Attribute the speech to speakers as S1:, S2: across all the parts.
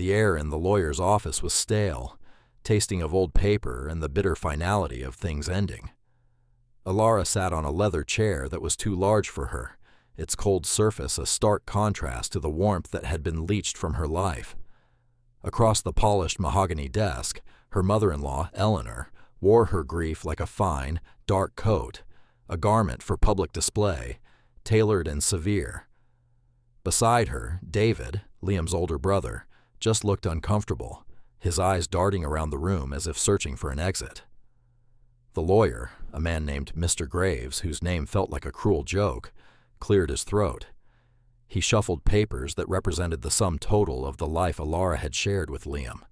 S1: The air in the lawyer's office was stale, tasting of old paper and the bitter finality of things ending. Alara sat on a leather chair that was too large for her, its cold surface a stark contrast to the warmth that had been leached from her life. Across the polished mahogany desk, her mother-in-law, Eleanor, wore her grief like a fine, dark coat, a garment for public display, tailored and severe. Beside her, David, Liam's older brother, just looked uncomfortable, his eyes darting around the room as if searching for an exit. The lawyer, a man named Mr. Graves, whose name felt like a cruel joke, cleared his throat. He shuffled papers that represented the sum total of the life Alara had shared with Liam,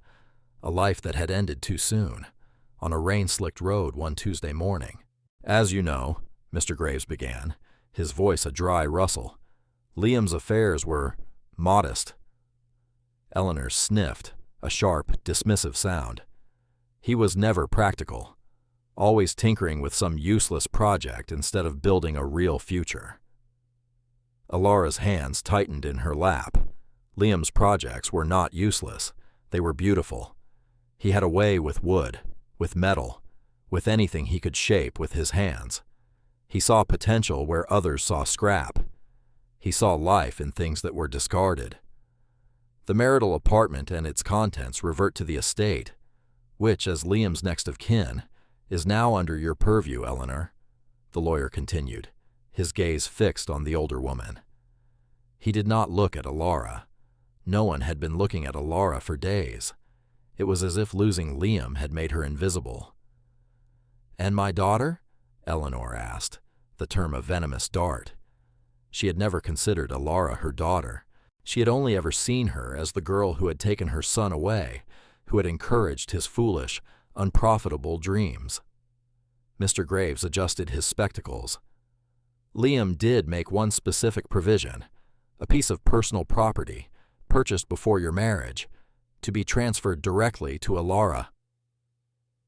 S1: a life that had ended too soon, on a rain-slicked road one Tuesday morning. "As you know," Mr. Graves began, his voice a dry rustle, "Liam's affairs were modest." Eleanor sniffed, a sharp, dismissive sound. "He was never practical, always tinkering with some useless project instead of building a real future." Alara's hands tightened in her lap. Liam's projects were not useless. They were beautiful. He had a way with wood, with metal, with anything he could shape with his hands. He saw potential where others saw scrap. He saw life in things that were discarded. The marital apartment and its contents revert to the estate, which, as Liam's next of kin, is now under your purview, Eleanor, the lawyer continued, his gaze fixed on the older woman. He did not look at Alara. No one had been looking at Alara for days. It was as if losing Liam had made her invisible. "And my daughter?" Eleanor asked, the term a venomous dart. She had never considered Alara her daughter. She had only ever seen her as the girl who had taken her son away, who had encouraged his foolish, unprofitable dreams. Mr. Graves adjusted his spectacles. "Liam did make one specific provision, a piece of personal property, purchased before your marriage, to be transferred directly to Alara."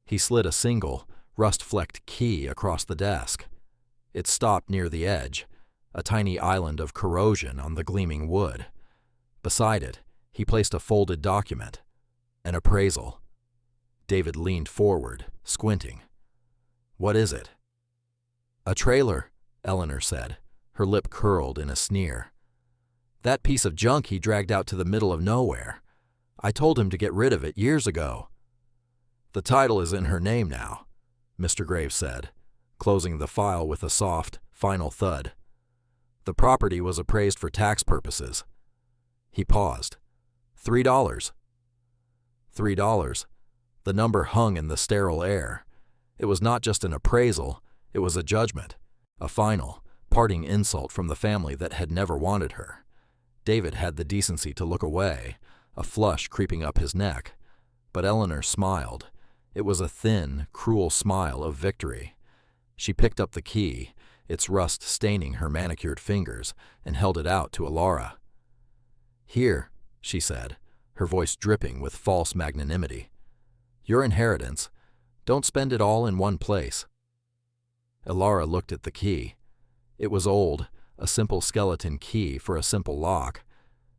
S1: He slid a single, rust-flecked key across the desk. It stopped near the edge, a tiny island of corrosion on the gleaming wood. Beside it, he placed a folded document, an appraisal. David leaned forward, squinting. "What is it?" "A trailer," Eleanor said, her lip curled in a sneer. "That piece of junk he dragged out to the middle of nowhere. I told him to get rid of it years ago." "The title is in her name now," Mr. Graves said, closing the file with a soft, final thud. "The property was appraised for tax purposes." He paused. $3. $3. The number hung in the sterile air. It was not just an appraisal, it was a judgment, a final, parting insult from the family that had never wanted her. David had the decency to look away, a flush creeping up his neck. But Eleanor smiled. It was a thin, cruel smile of victory. She picked up the key, its rust staining her manicured fingers, and held it out to Alara. "Here," she said, her voice dripping with false magnanimity. "Your inheritance. Don't spend it all in one place." Alara looked at the key. It was old, a simple skeleton key for a simple lock.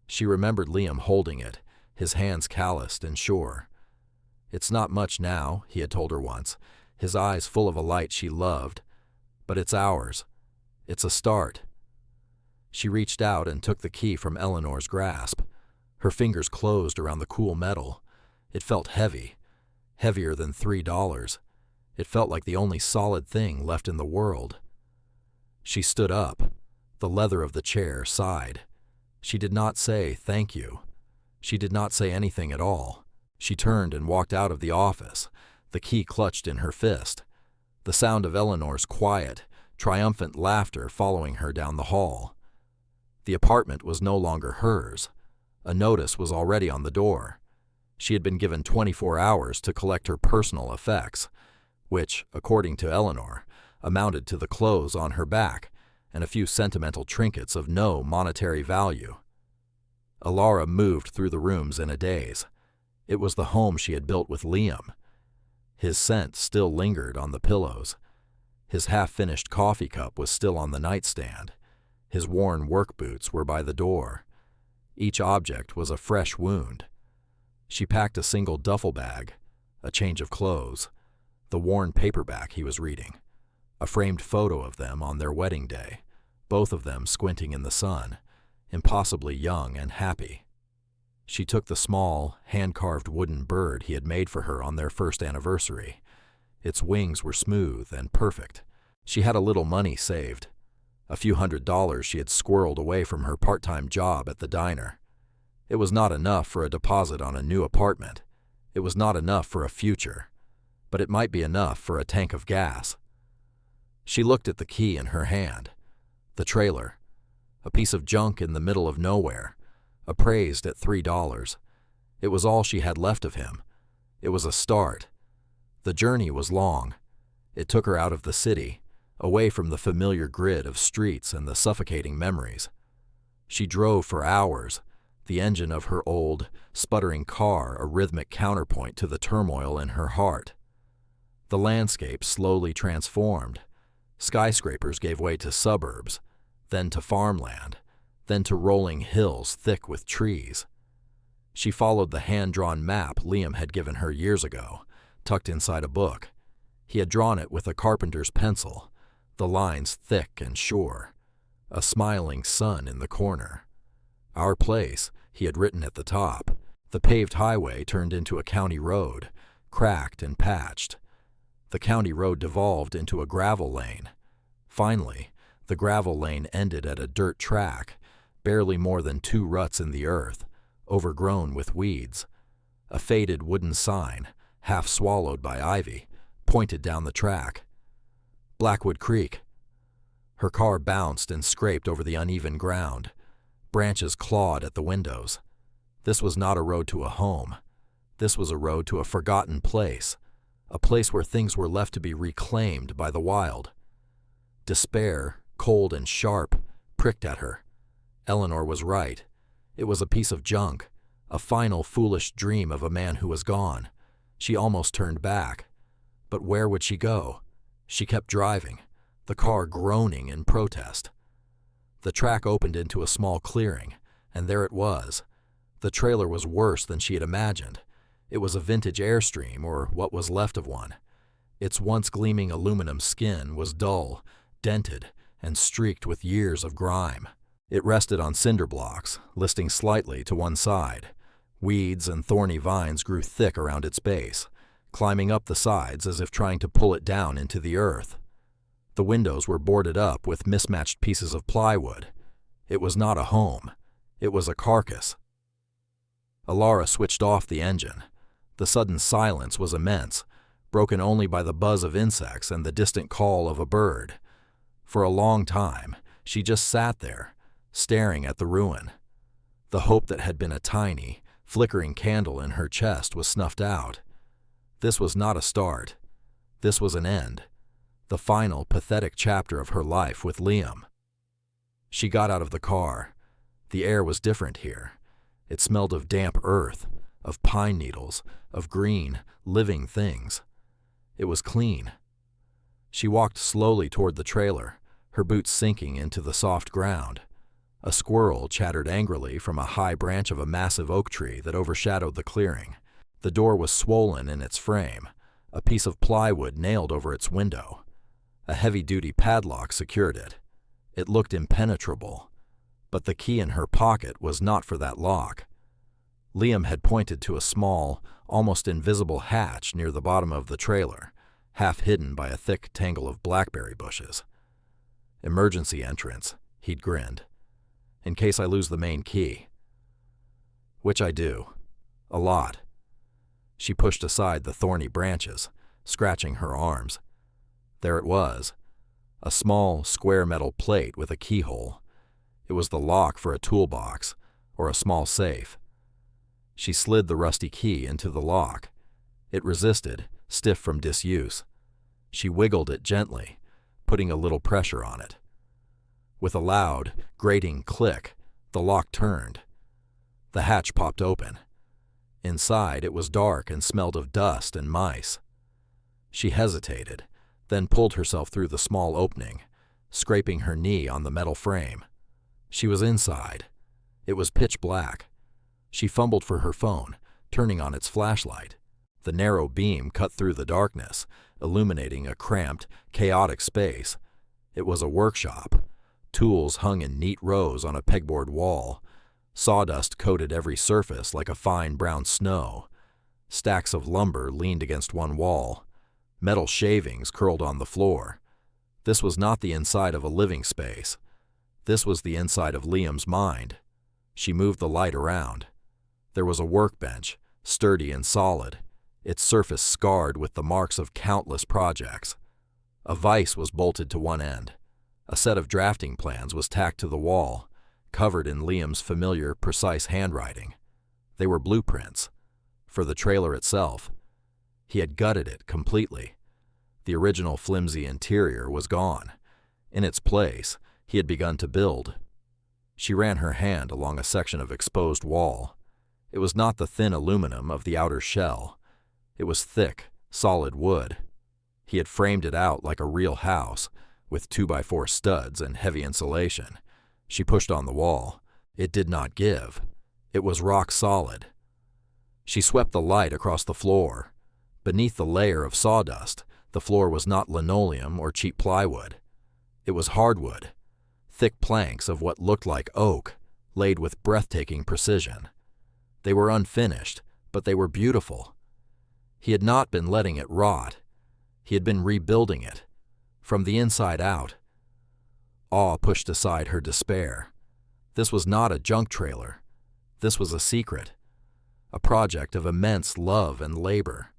S1: She remembered Liam holding it, his hands calloused and sure. "It's not much now," he had told her once, his eyes full of a light she loved. "But it's ours. It's a start." She reached out and took the key from Eleanor's grasp. Her fingers closed around the cool metal. It felt heavy, heavier than $3. It felt like the only solid thing left in the world. She stood up. The leather of the chair sighed. She did not say thank you. She did not say anything at all. She turned and walked out of the office, the key clutched in her fist, the sound of Eleanor's quiet, triumphant laughter following her down the hall. The apartment was no longer hers. A notice was already on the door. She had been given 24 hours to collect her personal effects, which, according to Eleanor, amounted to the clothes on her back and a few sentimental trinkets of no monetary value. Alara moved through the rooms in a daze. It was the home she had built with Liam. His scent still lingered on the pillows. His half-finished coffee cup was still on the nightstand. His worn work boots were by the door. Each object was a fresh wound. She packed a single duffel bag, a change of clothes, the worn paperback he was reading, a framed photo of them on their wedding day, both of them squinting in the sun, impossibly young and happy. She took the small, hand-carved wooden bird he had made for her on their first anniversary. Its wings were smooth and perfect. She had a little money saved, a few $100s she had squirreled away from her part-time job at the diner. It was not enough for a deposit on a new apartment. It was not enough for a future, but it might be enough for a tank of gas. She looked at the key in her hand. The trailer, a piece of junk in the middle of nowhere, appraised at $3. It was all she had left of him. It was a start. The journey was long. It took her out of the city, away from the familiar grid of streets and the suffocating memories. She drove for hours, the engine of her old, sputtering car a rhythmic counterpoint to the turmoil in her heart. The landscape slowly transformed. Skyscrapers gave way to suburbs, then to farmland, then to rolling hills thick with trees. She followed the hand-drawn map Liam had given her years ago, tucked inside a book. He had drawn it with a carpenter's pencil, the lines thick and sure, a smiling sun in the corner. Our place, he had written at the top. The paved highway turned into a county road, cracked and patched. The county road devolved into a gravel lane. Finally, the gravel lane ended at a dirt track, barely more than 2 ruts in the earth, overgrown with weeds. A faded wooden sign, half swallowed by ivy, pointed down the track. Blackwood Creek. Her car bounced and scraped over the uneven ground. Branches clawed at the windows. This was not a road to a home. This was a road to a forgotten place, a place where things were left to be reclaimed by the wild. Despair, cold and sharp, pricked at her. Eleanor was right. It was a piece of junk, a final foolish dream of a man who was gone. She almost turned back. But where would she go? She kept driving, the car groaning in protest. The track opened into a small clearing, and there it was. The trailer was worse than she had imagined. It was a vintage Airstream, or what was left of one. Its once gleaming aluminum skin was dull, dented, and streaked with years of grime. It rested on cinder blocks, listing slightly to one side. Weeds and thorny vines grew thick around its base, climbing up the sides as if trying to pull it down into the earth. The windows were boarded up with mismatched pieces of plywood. It was not a home. It was a carcass. Alara switched off the engine. The sudden silence was immense, broken only by the buzz of insects and the distant call of a bird. For a long time, she just sat there, staring at the ruin. The hope that had been a tiny, flickering candle in her chest was snuffed out. This was not a start. This was an end. The final, pathetic chapter of her life with Liam. She got out of the car. The air was different here. It smelled of damp earth, of pine needles, of green, living things. It was clean. She walked slowly toward the trailer, her boots sinking into the soft ground. A squirrel chattered angrily from a high branch of a massive oak tree that overshadowed the clearing. The door was swollen in its frame, a piece of plywood nailed over its window. A heavy-duty padlock secured it. It looked impenetrable, but the key in her pocket was not for that lock. Liam had pointed to a small, almost invisible hatch near the bottom of the trailer, half hidden by a thick tangle of blackberry bushes. Emergency entrance, he'd grinned. In case I lose the main key. Which I do. A lot. She pushed aside the thorny branches, scratching her arms. There it was, a small, square metal plate with a keyhole. It was the lock for a toolbox, or a small safe. She slid the rusty key into the lock. It resisted, stiff from disuse. She wiggled it gently, putting a little pressure on it. With a loud, grating click, the lock turned. The hatch popped open. Inside, it was dark and smelled of dust and mice. She hesitated, then pulled herself through the small opening, scraping her knee on the metal frame. She was inside. It was pitch black. She fumbled for her phone, turning on its flashlight. The narrow beam cut through the darkness, illuminating a cramped, chaotic space. It was a workshop. Tools hung in neat rows on a pegboard wall. Sawdust coated every surface like a fine brown snow. Stacks of lumber leaned against one wall. Metal shavings curled on the floor. This was not the inside of a living space. This was the inside of Liam's mind. She moved the light around. There was a workbench, sturdy and solid, its surface scarred with the marks of countless projects. A vise was bolted to one end. A set of drafting plans was tacked to the wall, covered in Liam's familiar, precise handwriting. They were blueprints. For the trailer itself. He had gutted it completely. The original flimsy interior was gone. In its place, he had begun to build. She ran her hand along a section of exposed wall. It was not the thin aluminum of the outer shell. It was thick, solid wood. He had framed it out like a real house, with 2x4 studs and heavy insulation. She pushed on the wall. It did not give. It was rock solid. She swept the light across the floor. Beneath the layer of sawdust, the floor was not linoleum or cheap plywood. It was hardwood, thick planks of what looked like oak, laid with breathtaking precision. They were unfinished, but they were beautiful. He had not been letting it rot. He had been rebuilding it, from the inside out. Awe pushed aside her despair. This was not a junk trailer. This was a secret. A project of immense love and labor.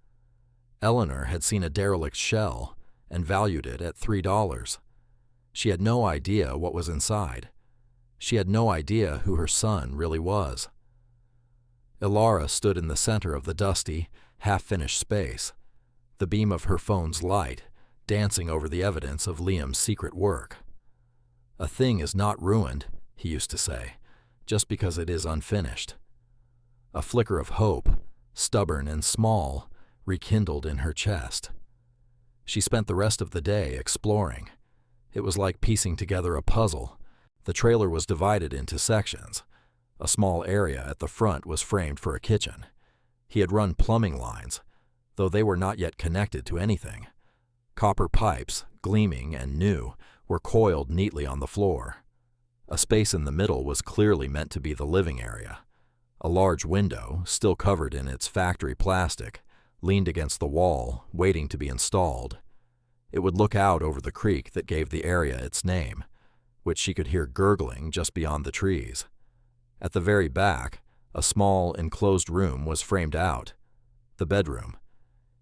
S1: Eleanor had seen a derelict shell and valued it at $3. She had no idea what was inside. She had no idea who her son really was. Ilara stood in the center of the dusty, half-finished space, the beam of her phone's light dancing over the evidence of Liam's secret work. "A thing is not ruined," he used to say, "just because it is unfinished." A flicker of hope, stubborn and small, rekindled in her chest. She spent the rest of the day exploring. It was like piecing together a puzzle. The trailer was divided into sections. A small area at the front was framed for a kitchen. He had run plumbing lines, though they were not yet connected to anything. Copper pipes, gleaming and new, were coiled neatly on the floor. A space in the middle was clearly meant to be the living area. A large window, still covered in its factory plastic, leaned against the wall, waiting to be installed. It would look out over the creek that gave the area its name, which she could hear gurgling just beyond the trees. At the very back, a small, enclosed room was framed out. The bedroom.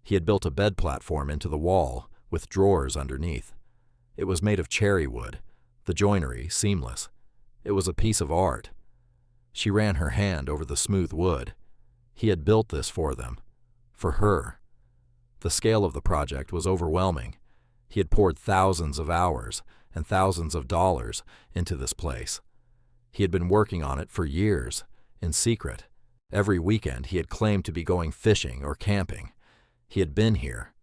S1: He had built a bed platform into the wall, with drawers underneath. It was made of cherry wood, the joinery seamless. It was a piece of art. She ran her hand over the smooth wood. He had built this for them. For her. The scale of the project was overwhelming. He had poured thousands of hours and thousands of dollars into this place. He had been working on it for years, in secret. Every weekend he had claimed to be going fishing or camping. He had been here,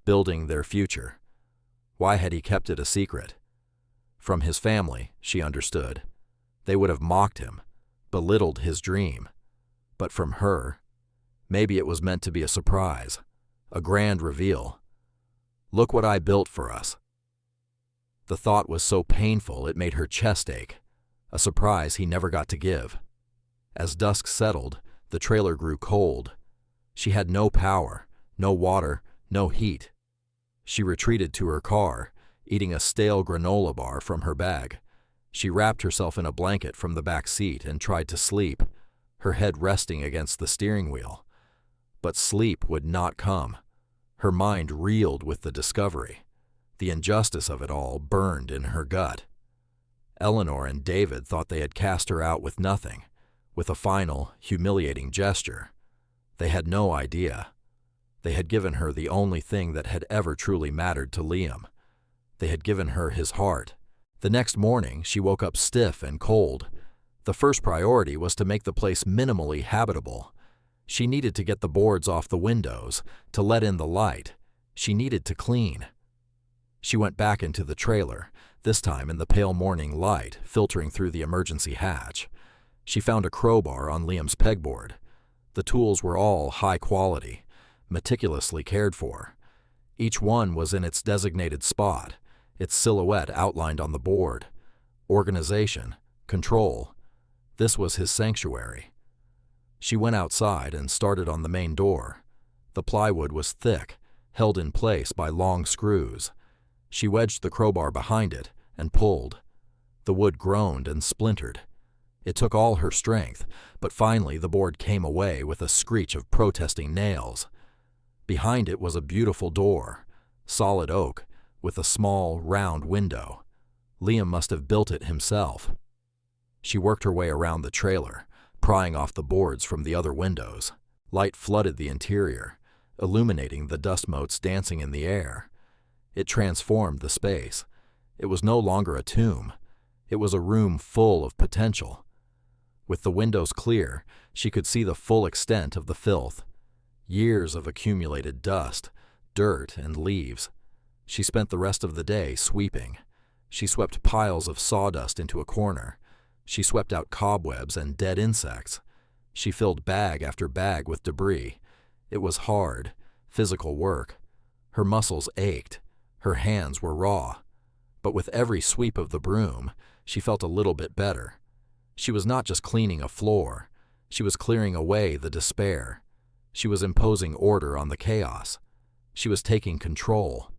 S1: building their future. Why had he kept it a secret? From his family, she understood. They would have mocked him, belittled his dream. But from her, maybe it was meant to be a surprise, a grand reveal. "Look what I built for us." The thought was so painful it made her chest ache, a surprise he never got to give. As dusk settled, the trailer grew cold. She had no power, no water, no heat. She retreated to her car, eating a stale granola bar from her bag. She wrapped herself in a blanket from the back seat and tried to sleep, her head resting against the steering wheel. But sleep would not come. Her mind reeled with the discovery. The injustice of it all burned in her gut. Eleanor and David thought they had cast her out with nothing, with a final, humiliating gesture. They had no idea. They had given her the only thing that had ever truly mattered to Liam. They had given her his heart. The next morning, she woke up stiff and cold. The first priority was to make the place minimally habitable. She needed to get the boards off the windows, to let in the light. She needed to clean. She went back into the trailer, this time in the pale morning light filtering through the emergency hatch. She found a crowbar on Liam's pegboard. The tools were all high quality, meticulously cared for. Each one was in its designated spot, its silhouette outlined on the board. Organization, control. This was his sanctuary. She went outside and started on the main door. The plywood was thick, held in place by long screws. She wedged the crowbar behind it and pulled. The wood groaned and splintered. It took all her strength, but finally the board came away with a screech of protesting nails. Behind it was a beautiful door, solid oak, with a small, round window. Liam must have built it himself. She worked her way around the trailer, prying off the boards from the other windows. Light flooded the interior, illuminating the dust motes dancing in the air. It transformed the space. It was no longer a tomb. It was a room full of potential. With the windows clear, she could see the full extent of the filth. Years of accumulated dust, dirt, and leaves. She spent the rest of the day sweeping. She swept piles of sawdust into a corner. She swept out cobwebs and dead insects. She filled bag after bag with debris. It was hard, physical work. Her muscles ached. Her hands were raw. But with every sweep of the broom, she felt a little bit better. She was not just cleaning a floor. She was clearing away the despair. She was imposing order on the chaos. She was taking control.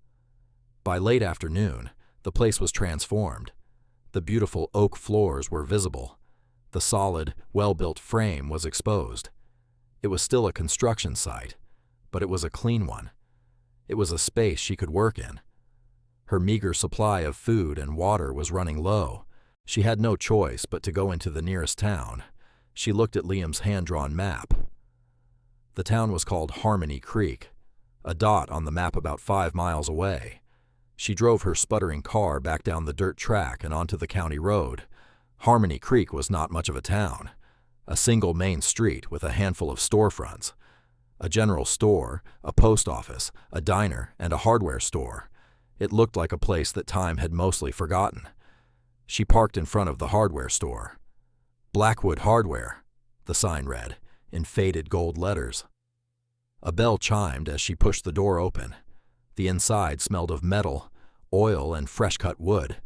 S1: By late afternoon, the place was transformed. The beautiful oak floors were visible. The solid, well-built frame was exposed. It was still a construction site, but it was a clean one. It was a space she could work in. Her meager supply of food and water was running low. She had no choice but to go into the nearest town. She looked at Liam's hand-drawn map. The town was called Harmony Creek, a dot on the map about 5 miles away. She drove her sputtering car back down the dirt track and onto the county road. Harmony Creek was not much of a town. A single main street with a handful of storefronts. A general store, a post office, a diner, and a hardware store. It looked like a place that time had mostly forgotten. She parked in front of the hardware store. Blackwood Hardware, the sign read, in faded gold letters. A bell chimed as she pushed the door open. The inside smelled of metal, oil, and fresh-cut wood.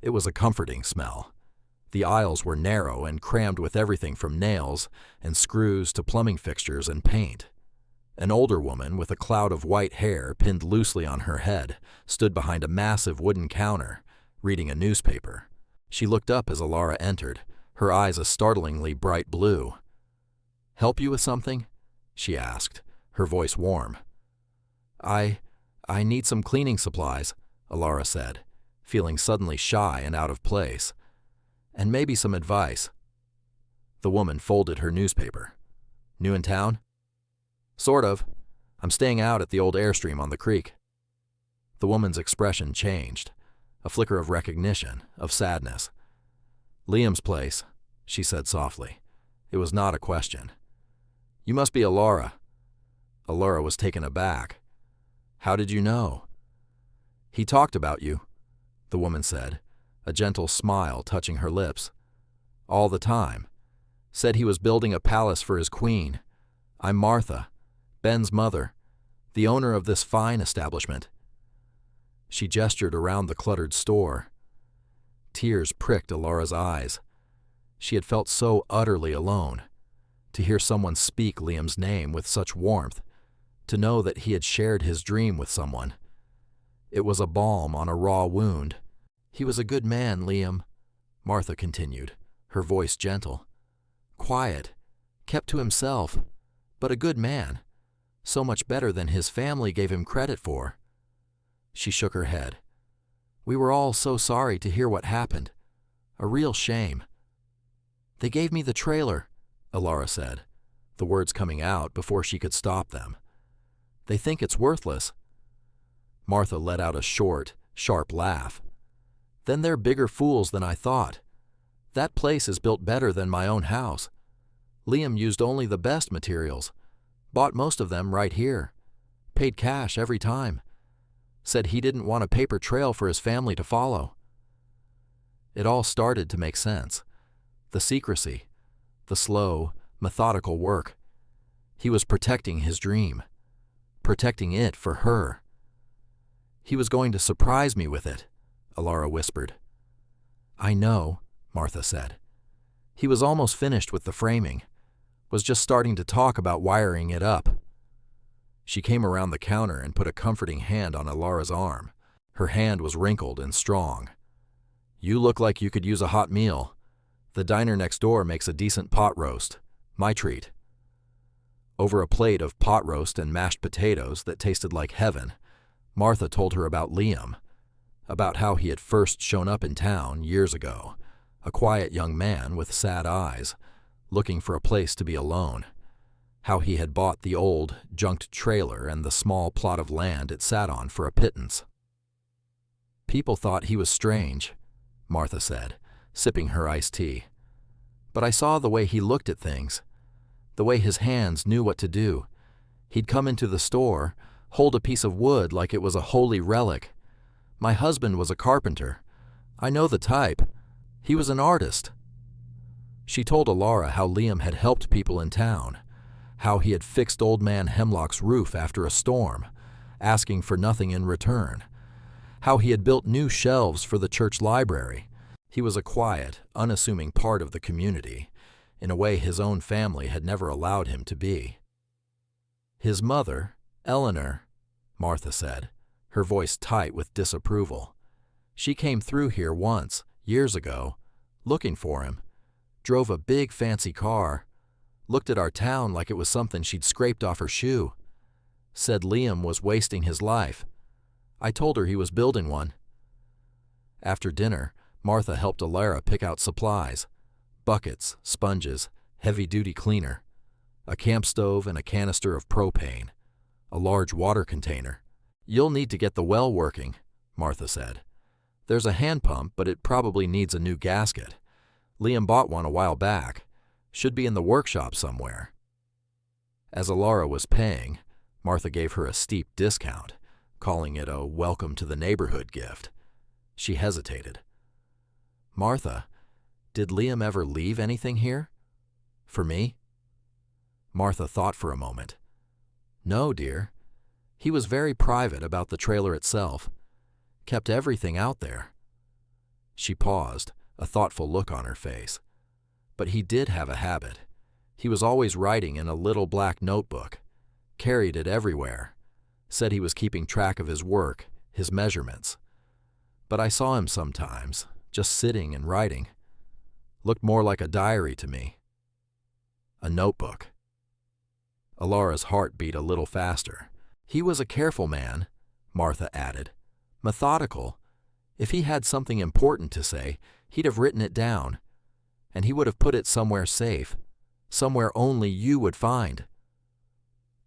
S1: It was a comforting smell. The aisles were narrow and crammed with everything from nails and screws to plumbing fixtures and paint. An older woman with a cloud of white hair pinned loosely on her head stood behind a massive wooden counter, reading a newspaper. She looked up as Alara entered, her eyes a startlingly bright blue. "Help you with something?" she asked, her voice warm. I need some cleaning supplies," Alara said, feeling suddenly shy and out of place. "And maybe some advice." The woman folded her newspaper. "New in town?" "Sort of. I'm staying out at the old Airstream on the creek." The woman's expression changed, a flicker of recognition, of sadness. "Liam's place," she said softly. It was not a question. "You must be Alara." Alara was taken aback. "How did you know?" "He talked about you," the woman said, a gentle smile touching her lips. "All the time. Said he was building a palace for his queen. I'm Martha, Ben's mother, the owner of this fine establishment." She gestured around the cluttered store. Tears pricked Alara's eyes. She had felt so utterly alone. To hear someone speak Liam's name with such warmth, to know that he had shared his dream with someone. It was a balm on a raw wound. "He was a good man, Liam," Martha continued, her voice gentle. "Quiet, kept to himself, but a good man. So much better than his family gave him credit for." She shook her head. "We were all so sorry to hear what happened. A real shame." "They gave me the trailer," Alara said, the words coming out before she could stop them. "They think it's worthless." Martha let out a short, sharp laugh. "Then they're bigger fools than I thought. That place is built better than my own house. Liam used only the best materials. Bought most of them right here. Paid cash every time. Said he didn't want a paper trail for his family to follow." It all started to make sense. The secrecy, the slow, methodical work. He was protecting his dream, protecting it for her. He was going to surprise me with it, Alara whispered. I know, Martha said. He was almost finished with the framing, was just starting to talk about wiring it up. She came around the counter and put a comforting hand on Alara's arm. Her hand was wrinkled and strong. You look like you could use a hot meal. The diner next door makes a decent pot roast. My treat. Over a plate of pot roast and mashed potatoes that tasted like heaven, Martha told her about Liam, about how he had first shown up in town years ago, a quiet young man with sad eyes, looking for a place to be alone, how he had bought the old, junked trailer and the small plot of land it sat on for a pittance. People thought he was strange, Martha said, sipping her iced tea. But I saw the way he looked at things, the way his hands knew what to do. He'd come into the store, hold a piece of wood like it was a holy relic. My husband was a carpenter. I know the type. He was an artist. She told Alara how Liam had helped people in town, how he had fixed Old Man Hemlock's roof after a storm, asking for nothing in return, how he had built new shelves for the church library. He was a quiet, unassuming part of the community, in a way his own family had never allowed him to be. His mother, Eleanor, Martha said, her voice tight with disapproval. She came through here once, years ago, looking for him, drove a big fancy car, looked at our town like it was something she'd scraped off her shoe, said Liam was wasting his life. I told her he was building one. After dinner, Martha helped Alara pick out supplies, buckets, sponges, heavy-duty cleaner, a camp stove and a canister of propane, a large water container. You'll need to get the well working, Martha said. There's a hand pump, but it probably needs a new gasket. Liam bought one a while back. Should be in the workshop somewhere. As Alara was paying, Martha gave her a steep discount, calling it a welcome to the neighborhood gift. She hesitated. Martha, did Liam ever leave anything here? For me? Martha thought for a moment. No, dear. He was very private about the trailer itself. Kept everything out there. She paused, a thoughtful look on her face. But he did have a habit. He was always writing in a little black notebook. Carried it everywhere. Said he was keeping track of his work, his measurements. But I saw him sometimes, just sitting and writing. Looked more like a diary to me. A notebook. Alara's heart beat a little faster. He was a careful man, Martha added. Methodical. If he had something important to say, he'd have written it down. And he would have put it somewhere safe, somewhere only you would find.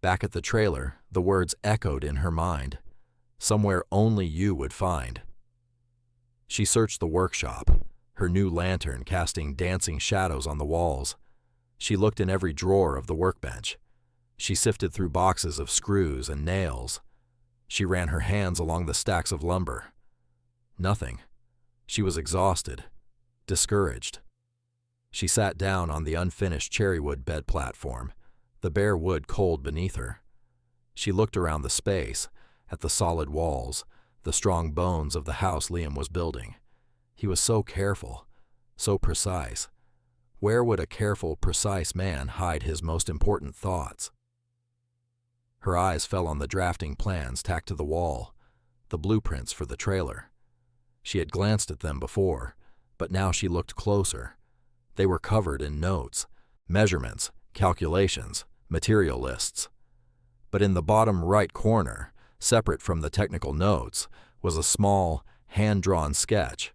S1: Back at the trailer, the words echoed in her mind. Somewhere only you would find. She searched the workshop, her new lantern casting dancing shadows on the walls. She looked in every drawer of the workbench. She sifted through boxes of screws and nails. She ran her hands along the stacks of lumber. Nothing. She was exhausted, discouraged. She sat down on the unfinished cherrywood bed platform, the bare wood cold beneath her. She looked around the space, at the solid walls, the strong bones of the house Liam was building. He was so careful, so precise. Where would a careful, precise man hide his most important thoughts? Her eyes fell on the drafting plans tacked to the wall, the blueprints for the trailer. She had glanced at them before, but now she looked closer. They were covered in notes, measurements, calculations, material lists. But in the bottom right corner, separate from the technical notes, was a small, hand-drawn sketch.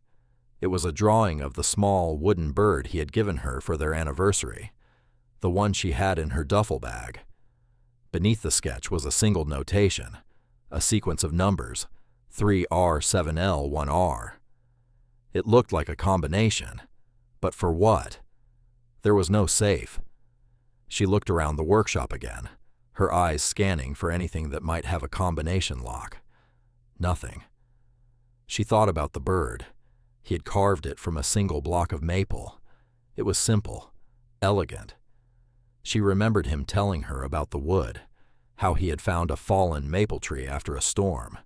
S1: It was a drawing of the small wooden bird he had given her for their anniversary, the one she had in her duffel bag. Beneath the sketch was a single notation, a sequence of numbers, 3R7L 1R. It looked like a combination, but for what? There was no safe. She looked around the workshop again, her eyes scanning for anything that might have a combination lock. Nothing. She thought about the bird. He had carved it from a single block of maple. It was simple, elegant. She remembered him telling her about the wood, how he had found a fallen maple tree after a storm,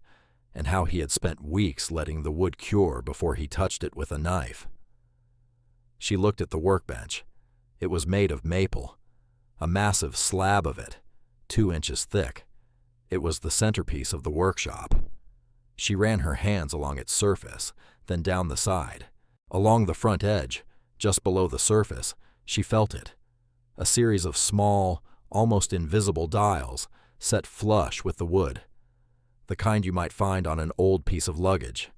S1: and how he had spent weeks letting the wood cure before he touched it with a knife. She looked at the workbench. It was made of maple, a massive slab of it, 2 inches thick. It was the centerpiece of the workshop. She ran her hands along its surface, then down the side. Along the front edge, just below the surface, she felt it. A series of small, almost invisible dials set flush with the wood, the kind you might find on an old piece of luggage.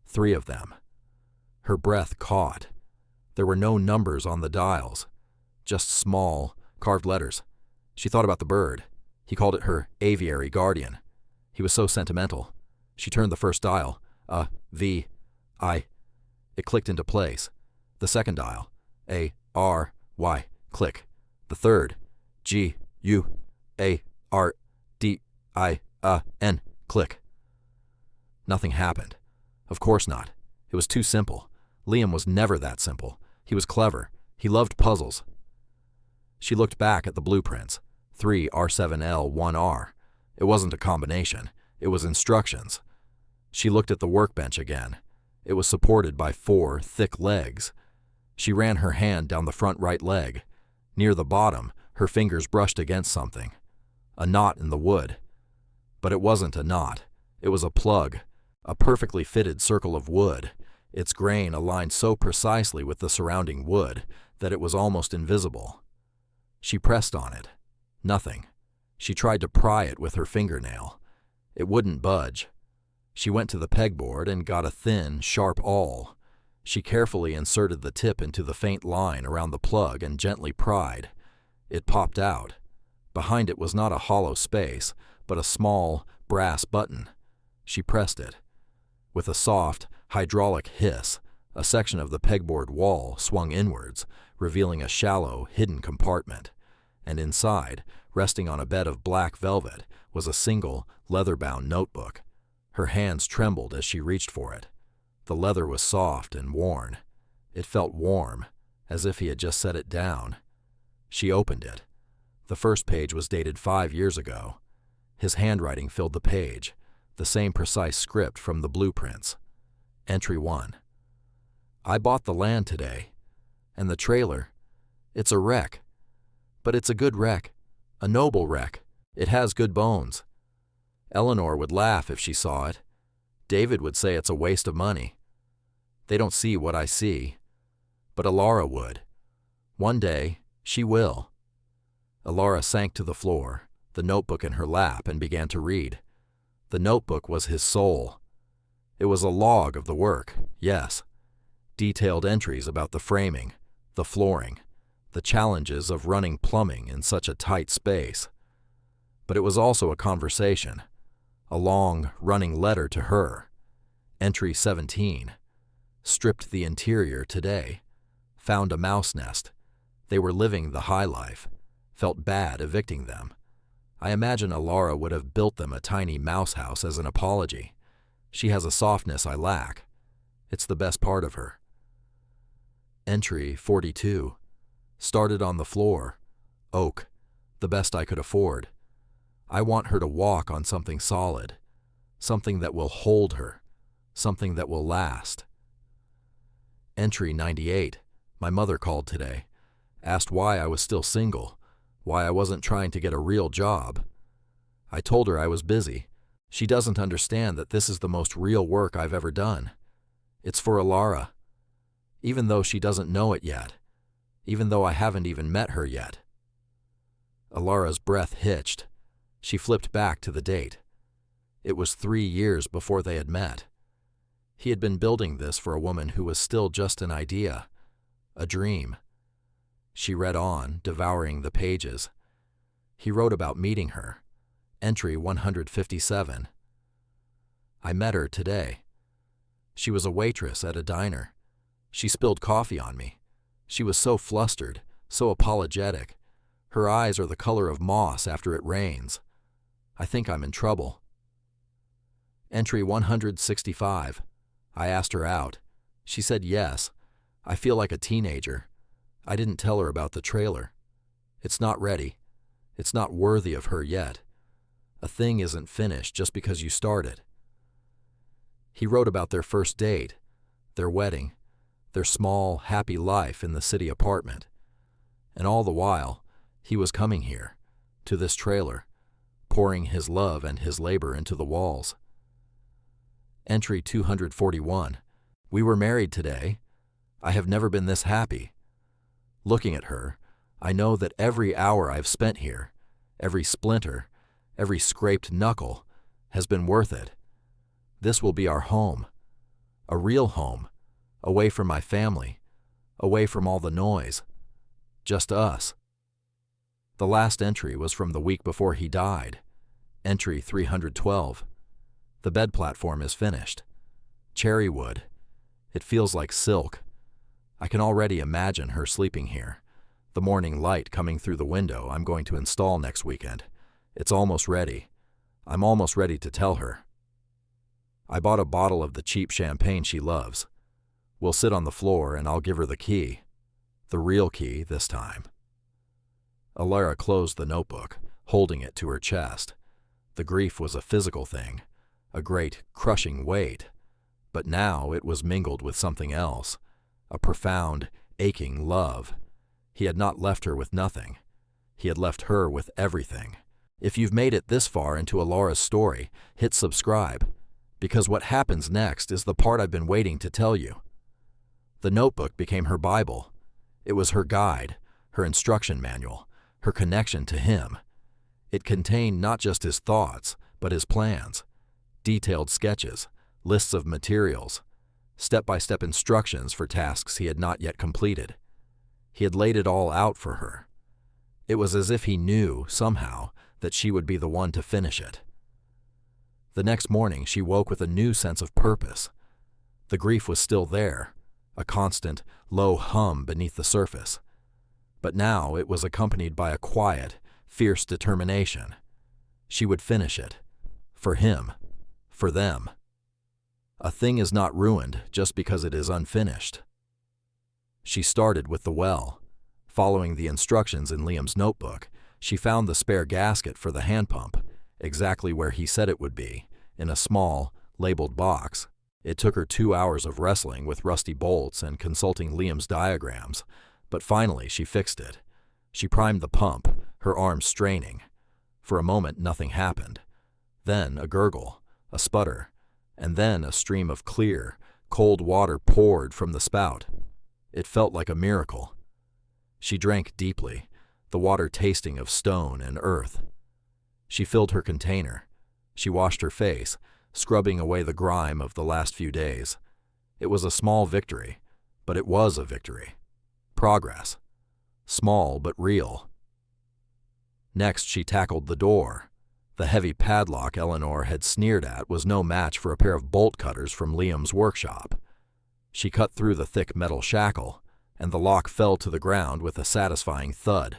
S1: 3 of them. Her breath caught. There were no numbers on the dials, just small, carved letters. She thought about the bird. He called it her aviary guardian. He was so sentimental. She turned the first dial, V, I. It clicked into place. The second dial, A, R, Y, click. The third, G, U, A, R, D, I, N, click. Nothing happened. Of course not. It was too simple. Liam was never that simple. He was clever. He loved puzzles. She looked back at the blueprints. 3 R7L 1R. It wasn't a combination. It was instructions. She looked at the workbench again. It was supported by 4 thick legs. She ran her hand down the front right leg. Near the bottom, her fingers brushed against something. A knot in the wood. But it wasn't a knot. It was a plug, a perfectly fitted circle of wood, its grain aligned so precisely with the surrounding wood that it was almost invisible. She pressed on it. Nothing. She tried to pry it with her fingernail. It wouldn't budge. She went to the pegboard and got a thin, sharp awl. She carefully inserted the tip into the faint line around the plug and gently pried. It popped out. Behind it was not a hollow space, but a small, brass button. She pressed it. With a soft, hydraulic hiss, a section of the pegboard wall swung inwards, revealing a shallow, hidden compartment. And inside, resting on a bed of black velvet, was a single, leather-bound notebook. Her hands trembled as she reached for it. The leather was soft and worn. It felt warm, as if he had just set it down. She opened it. The first page was dated 5 years ago. His handwriting filled the page, the same precise script from the blueprints. Entry 1. I bought the land today. And the trailer. It's a wreck. But it's a good wreck. A noble wreck. It has good bones. Eleanor would laugh if she saw it. David would say it's a waste of money. They don't see what I see. But Alara would. One day, she will. Alara sank to the floor, the notebook in her lap, and began to read. The notebook was his soul. It was a log of the work, yes. Detailed entries about the framing, the flooring, the challenges of running plumbing in such a tight space. But it was also a conversation, a long, running letter to her. Entry 17. Stripped the interior today. Found a mouse nest. They were living the high life. Felt bad evicting them. I imagine Alara would have built them a tiny mouse house as an apology. She has a softness I lack. It's the best part of her. Entry 42. Started on the floor. Oak. The best I could afford. I want her to walk on something solid. Something that will hold her. Something that will last. Entry 98. My mother called today. Asked why I was still single. Why I wasn't trying to get a real job. I told her I was busy. She doesn't understand that this is the most real work I've ever done. It's for Alara. Even though she doesn't know it yet. Even though I haven't even met her yet. Alara's breath hitched. She flipped back to the date. It was 3 years before they had met. He had been building this for a woman who was still just an idea, a dream. She read on, devouring the pages. He wrote about meeting her. Entry 157. I met her today. She was a waitress at a diner. She spilled coffee on me. She was so flustered, so apologetic. Her eyes are the color of moss after it rains. I think I'm in trouble. Entry 165. I asked her out. She said yes. I feel like a teenager. I didn't tell her about the trailer. It's not ready. It's not worthy of her yet. A thing isn't finished just because you start it. He wrote about their first date, their wedding, their small, happy life in the city apartment. And all the while, he was coming here, to this trailer, pouring his love and his labor into the walls. Entry 241. We were married today. I have never been this happy. Looking at her, I know that every hour I've spent here, every splinter, every scraped knuckle, has been worth it. This will be our home. A real home, away from my family, away from all the noise. Just us. The last entry was from the week before he died. Entry 312. The bed platform is finished. Cherry wood. It feels like silk. I can already imagine her sleeping here. The morning light coming through the window I'm going to install next weekend. It's almost ready. I'm almost ready to tell her. I bought a bottle of the cheap champagne she loves. We'll sit on the floor and I'll give her the key. The real key this time. Alara closed the notebook, holding it to her chest. The grief was a physical thing, a great, crushing weight. But now it was mingled with something else, a profound, aching love. He had not left her with nothing. He had left her with everything. If you've made it this far into Alara's story, hit subscribe, because what happens next is the part I've been waiting to tell you. The notebook became her Bible. It was her guide, her instruction manual, her connection to him. It contained not just his thoughts, but his plans, detailed sketches, lists of materials, step-by-step instructions for tasks he had not yet completed. He had laid it all out for her. It was as if he knew, somehow, that she would be the one to finish it. The next morning she woke with a new sense of purpose. The grief was still there, a constant, low hum beneath the surface. But now it was accompanied by a quiet, fierce determination. She would finish it. For him. For them. A thing is not ruined just because it is unfinished. She started with the well. Following the instructions in Liam's notebook, she found the spare gasket for the hand pump, exactly where he said it would be, in a small, labeled box. It took her 2 hours of wrestling with rusty bolts and consulting Liam's diagrams, but finally she fixed it. She primed the pump, her arms straining. For a moment nothing happened. Then a gurgle, a sputter, and then a stream of clear, cold water poured from the spout. It felt like a miracle. She drank deeply, the water tasting of stone and earth. She filled her container. She washed her face, scrubbing away the grime of the last few days. It was a small victory, but it was a victory. Progress. Small but real. Next she tackled the door. The heavy padlock Eleanor had sneered at was no match for a pair of bolt cutters from Liam's workshop. She cut through the thick metal shackle, and the lock fell to the ground with a satisfying thud.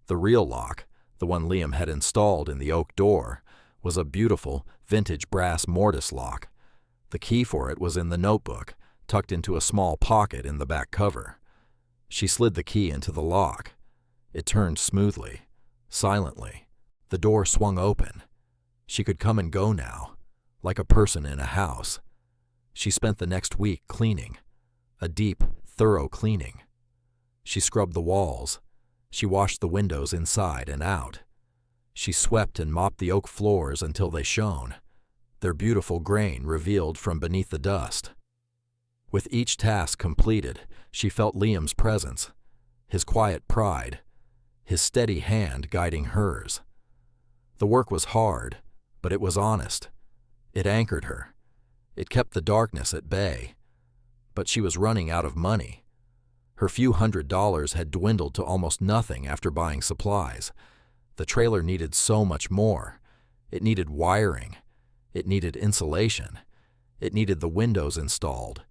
S1: The real lock, the one Liam had installed in the oak door, was a beautiful, vintage brass mortise lock. The key for it was in the notebook, tucked into a small pocket in the back cover. She slid the key into the lock. It turned smoothly, silently. The door swung open. She could come and go now, like a person in a house. She spent the next week cleaning, a deep, thorough cleaning. She scrubbed the walls. She washed the windows inside and out. She swept and mopped the oak floors until they shone, their beautiful grain revealed from beneath the dust. With each task completed, she felt Liam's presence, his quiet pride, his steady hand guiding hers. The work was hard, but it was honest. It anchored her. It kept the darkness at bay. But she was running out of money. Her few $100s had dwindled to almost nothing after buying supplies. The trailer needed so much more. It needed wiring. It needed insulation. It needed the windows installed.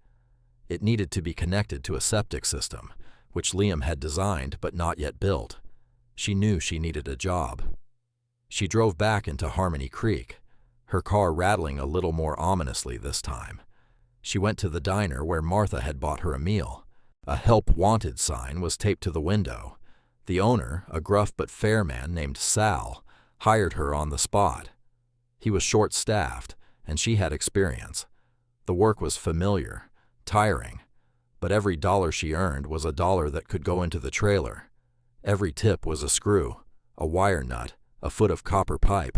S1: It needed to be connected to a septic system, which Liam had designed but not yet built. She knew she needed a job. She drove back into Harmony Creek, her car rattling a little more ominously this time. She went to the diner where Martha had bought her a meal. A help wanted sign was taped to the window. The owner, a gruff but fair man named Sal, hired her on the spot. He was short-staffed, and she had experience. The work was familiar, tiring, but every dollar she earned was a dollar that could go into the trailer. Every tip was a screw, a wire nut, a foot of copper pipe.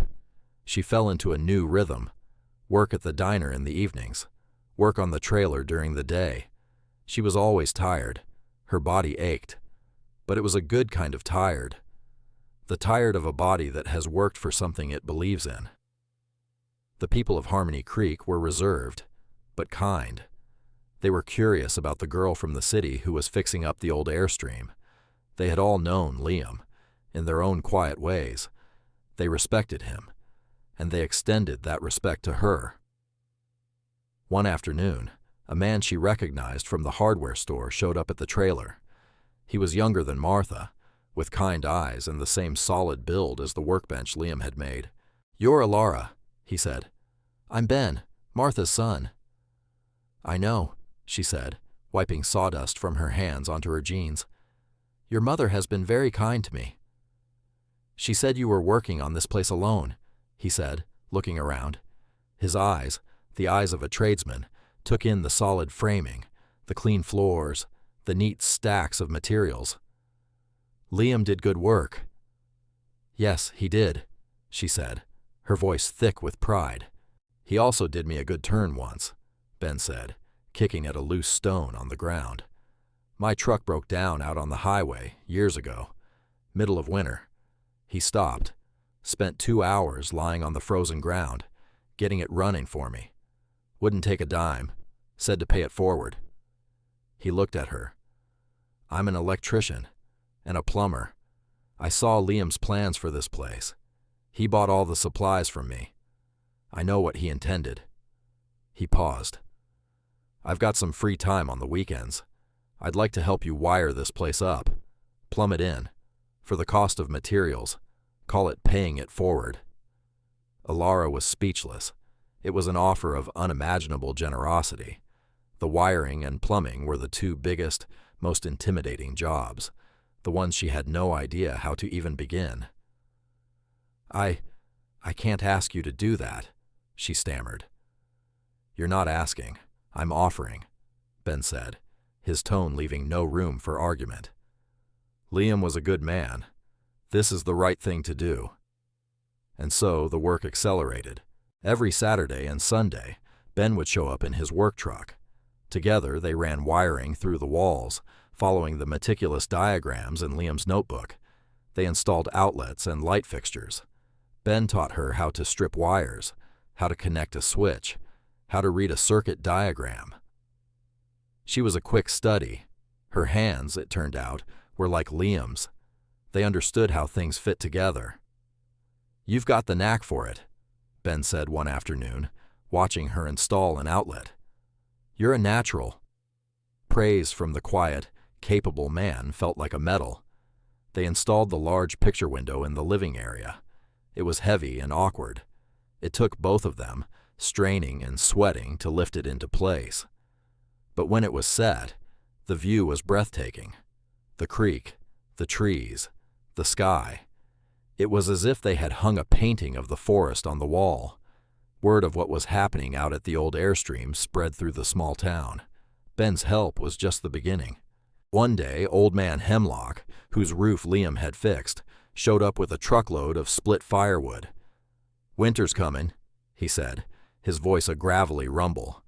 S1: She fell into a new rhythm. Work at the diner in the evenings, work on the trailer during the day. She was always tired. Her body ached. But it was a good kind of tired. The tired of a body that has worked for something it believes in. The people of Harmony Creek were reserved, but kind. They were curious about the girl from the city who was fixing up the old Airstream. They had all known Liam, in their own quiet ways. They respected him, and they extended that respect to her. One afternoon, a man she recognized from the hardware store showed up at the trailer. He was younger than Martha, with kind eyes and the same solid build as the workbench Liam had made. "You're Alara," he said. "I'm Ben, Martha's son." "I know," she said, wiping sawdust from her hands onto her jeans. "Your mother has been very kind to me." "She said you were working on this place alone," he said, looking around. His eyes, the eyes of a tradesman, took in the solid framing, the clean floors, the neat stacks of materials. "Liam did good work." "Yes, he did," she said, her voice thick with pride. "He also did me a good turn once," Ben said, kicking at a loose stone on the ground. "My truck broke down out on the highway years ago, middle of winter. He stopped, spent 2 hours lying on the frozen ground, getting it running for me. Wouldn't take a dime, said to pay it forward." He looked at her. "I'm an electrician and a plumber. I saw Liam's plans for this place. He bought all the supplies from me. I know what he intended." He paused. "I've got some free time on the weekends. I'd like to help you wire this place up, plumb it in, for the cost of materials. Call it paying it forward." Alara was speechless. It was an offer of unimaginable generosity. The wiring and plumbing were the two biggest, most intimidating jobs, the ones she had no idea how to even begin. I can't ask you to do that," she stammered. "You're not asking. I'm offering," Ben said, his tone leaving no room for argument. "Liam was a good man. This is the right thing to do." And so the work accelerated. Every Saturday and Sunday, Ben would show up in his work truck. Together, they ran wiring through the walls, following the meticulous diagrams in Liam's notebook. They installed outlets and light fixtures. Ben taught her how to strip wires, how to connect a switch, how to read a circuit diagram. She was a quick study. Her hands, it turned out, were like Liam's. They understood how things fit together. "You've got the knack for it," Ben said one afternoon, watching her install an outlet. "You're a natural." Praise from the quiet, capable man felt like a medal. They installed the large picture window in the living area. It was heavy and awkward. It took both of them, straining and sweating, to lift it into place. But when it was set, the view was breathtaking. The creek, the trees, the sky. It was as if they had hung a painting of the forest on the wall. Word of what was happening out at the old Airstream spread through the small town. Ben's help was just the beginning. One day, Old Man Hemlock, whose roof Liam had fixed, showed up with a truckload of split firewood. "Winter's coming," he said, his voice a gravelly rumble.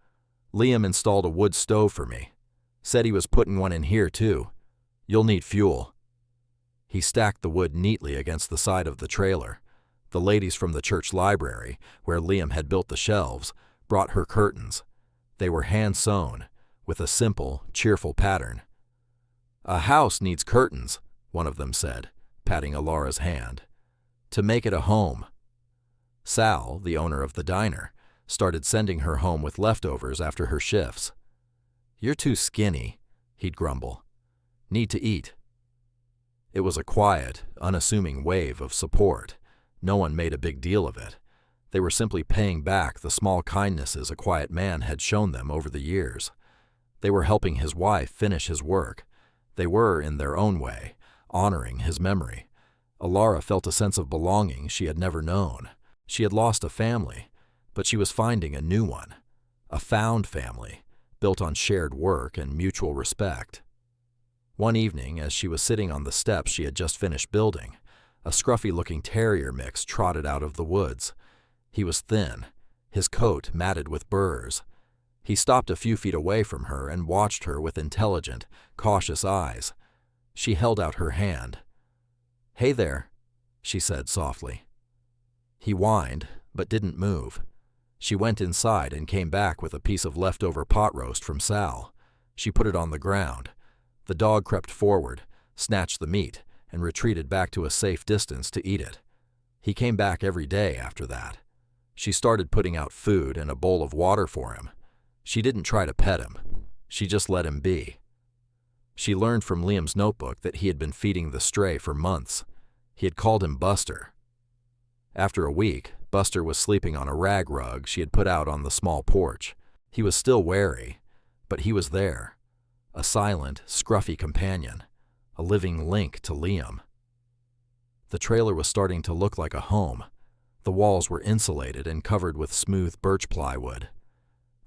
S1: "Liam installed a wood stove for me. Said he was putting one in here, too. You'll need fuel." He stacked the wood neatly against the side of the trailer. The ladies from the church library, where Liam had built the shelves, brought her curtains. They were hand-sewn, with a simple, cheerful pattern. "A house needs curtains," one of them said, patting Alara's hand, "to make it a home." Sal, the owner of the diner, started sending her home with leftovers after her shifts. "You're too skinny," he'd grumble. "Need to eat." It was a quiet, unassuming wave of support. No one made a big deal of it. They were simply paying back the small kindnesses a quiet man had shown them over the years. They were helping his wife finish his work. They were, in their own way, honoring his memory. Alara felt a sense of belonging she had never known. She had lost a family, but she was finding a new one, a found family, built on shared work and mutual respect. One evening, as she was sitting on the steps she had just finished building, a scruffy-looking terrier mix trotted out of the woods. He was thin, his coat matted with burrs. He stopped a few feet away from her and watched her with intelligent, cautious eyes. She held out her hand. "Hey there," she said softly. He whined, but didn't move. She went inside and came back with a piece of leftover pot roast from Sal. She put it on the ground. The dog crept forward, snatched the meat, and retreated back to a safe distance to eat it. He came back every day after that. She started putting out food and a bowl of water for him. She didn't try to pet him. She just let him be. She learned from Liam's notebook that he had been feeding the stray for months. He had called him Buster. After a week, Buster was sleeping on a rag rug she had put out on the small porch. He was still wary, but he was there. A silent, scruffy companion, a living link to Liam. The trailer was starting to look like a home. The walls were insulated and covered with smooth birch plywood.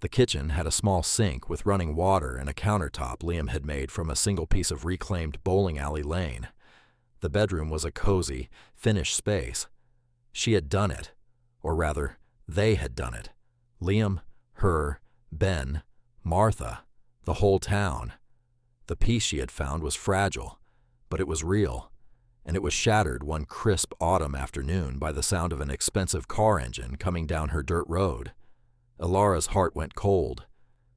S1: The kitchen had a small sink with running water and a countertop Liam had made from a single piece of reclaimed bowling alley lane. The bedroom was a cozy, finished space. She had done it, or rather, they had done it. Liam, her, Ben, Martha, the whole town. The peace she had found was fragile, but it was real, and it was shattered one crisp autumn afternoon by the sound of an expensive car engine coming down her dirt road. Alara's heart went cold.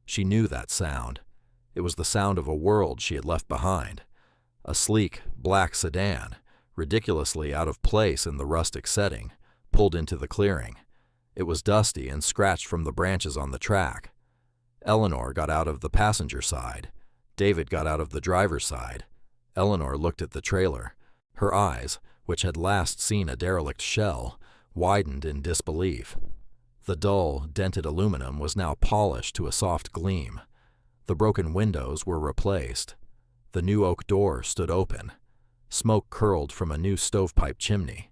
S1: She knew that sound. It was the sound of a world she had left behind. A sleek, black sedan, ridiculously out of place in the rustic setting, pulled into the clearing. It was dusty and scratched from the branches on the track. Eleanor got out of the passenger side. David got out of the driver's side. Eleanor looked at the trailer. Her eyes, which had last seen a derelict shell, widened in disbelief. The dull, dented aluminum was now polished to a soft gleam. The broken windows were replaced. The new oak door stood open. Smoke curled from a new stovepipe chimney.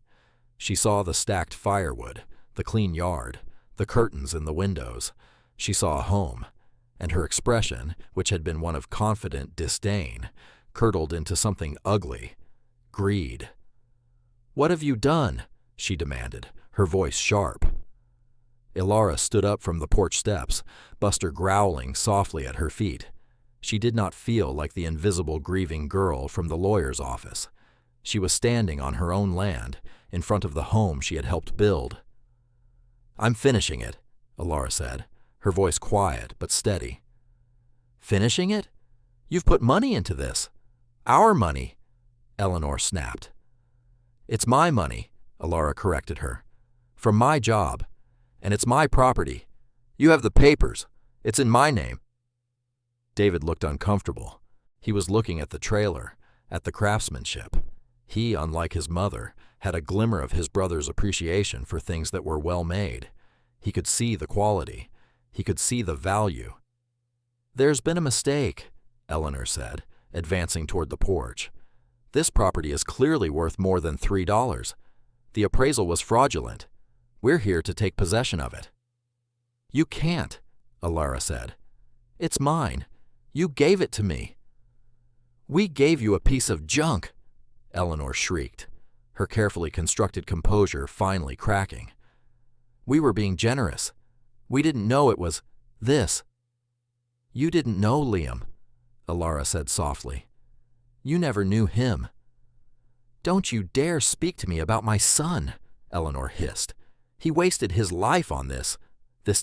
S1: She saw the stacked firewood, the clean yard, the curtains in the windows. She saw a home, and her expression, which had been one of confident disdain, curdled into something ugly. Greed. "What have you done?" she demanded, her voice sharp. Alara stood up from the porch steps, Buster growling softly at her feet. She did not feel like the invisible grieving girl from the lawyer's office. She was standing on her own land, in front of the home she had helped build. "I'm finishing it," Alara said, her voice quiet but steady. "Finishing it? You've put money into this. Our money," Eleanor snapped. "It's my money," Alara corrected her. "From my job. And it's my property. You have the papers. It's in my name." David looked uncomfortable. He was looking at the trailer, at the craftsmanship. He, unlike his mother, had a glimmer of his brother's appreciation for things that were well made. He could see the quality. He could see the value. "There's been a mistake," Eleanor said, advancing toward the porch. "This property is clearly worth more than $3. The appraisal was fraudulent. We're here to take possession of it." "You can't," Alara said. "It's mine. You gave it to me." "We gave you a piece of junk," Eleanor shrieked, her carefully constructed composure finally cracking. "We were being generous. We didn't know it was this." "You didn't know Liam," Alara said softly. "You never knew him." "Don't you dare speak to me about my son," Eleanor hissed. "He wasted his life on this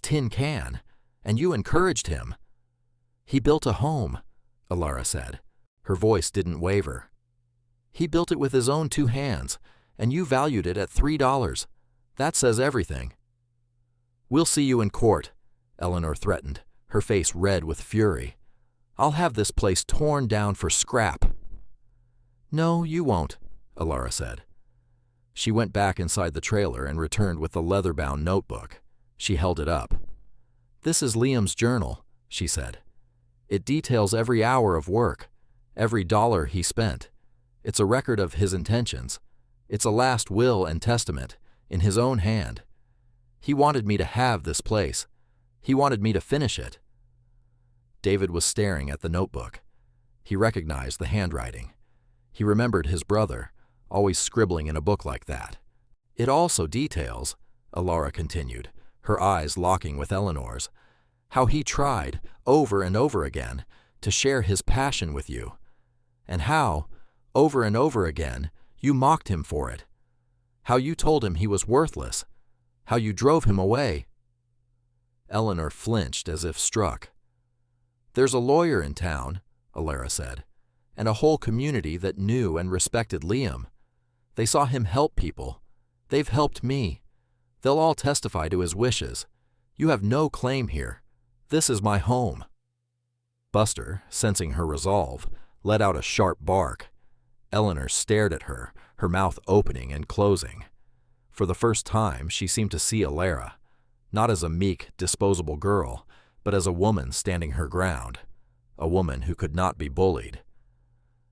S1: tin can, and you encouraged him." "He built a home," Alara said. Her voice didn't waver. "He built it with his own 2 hands, and you valued it at $3. That says everything." "We'll see you in court," Eleanor threatened, her face red with fury. "I'll have this place torn down for scrap." "No, you won't," Alara said. She went back inside the trailer and returned with the leather-bound notebook. She held it up. "This is Liam's journal," she said. "It details every hour of work, every dollar he spent. It's a record of his intentions. It's a last will and testament, in his own hand. He wanted me to have this place. He wanted me to finish it." David was staring at the notebook. He recognized the handwriting. He remembered his brother, always scribbling in a book like that. "It also details," Alara continued, her eyes locking with Eleanor's, "how he tried, over and over again, to share his passion with you. And how, over and over again, you mocked him for it. How you told him he was worthless. How you drove him away." Eleanor flinched as if struck. "There's a lawyer in town," Alara said, "and a whole community that knew and respected Liam. They saw him help people. They've helped me. They'll all testify to his wishes. You have no claim here. This is my home." Buster, sensing her resolve, let out a sharp bark. Eleanor stared at her, her mouth opening and closing. For the first time, she seemed to see Alara, not as a meek, disposable girl, but as a woman standing her ground, a woman who could not be bullied.